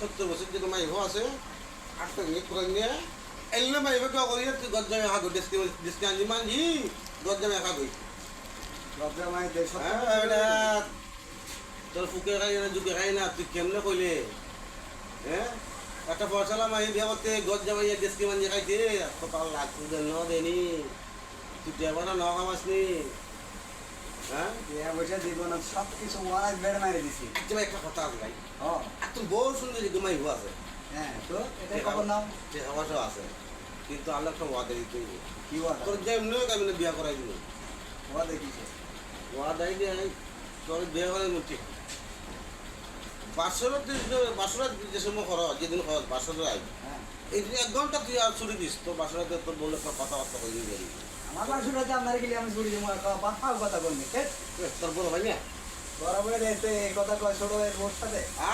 70 বছর যে মাইভ আছে 8টা মিনিট করে নিয়ে এলে মাইভ কেউ করিয়ে তুই গজ্জামে একা গই ডিসকে আনজি মানজি গজ্জামে একা গই লজ্জা মাই দেশ তোর ফুকে খাই না যুগে খাই না তুই কেমনে কইলে হ্যাঁ একটা পয়সালা মাই বিয়া করতে গজ্জামাইয়া ডিসকে মানজি খাইতে কপাল লাগু দেন দেনি তুই দেবানা ন কামাসনি হ্যাঁ বিয়া বসে জীবন সব কিছু ওয়াজ বেড় মারি দিছি একদম একটা কথা আছে ভাই ও একদম বহু সুন্দর যে মাইভ আছে হ্যাঁ তো এটা খবর নাও যে হাওয়াটাও আছে কিন্তু আল্লাহ একটা ওয়াদা দিতে কি ওয়াজ তোর যে এমনিও আমি বিয়া করাই দিব ওয়াজ দেখিছে ওয়াদা দিয়ে তোর বিয়া করাই মুঠি বাসরাত যে সময় খরচ যেদিন খরচ বাসরাত আই হ্যাঁ এই 1 ঘন্টা তুই আর ছুটি দিস তো বাসরাতে তোর বলে কথাবার্তা কই দিবি আমার বাসুরাতে আপনার গেলে আমি ছুটি দেবো বাপা কথা বলবি তোর বলো ভাই না বরাবর এই কথা কয় ছোট ভাইয়ের মোর সাথে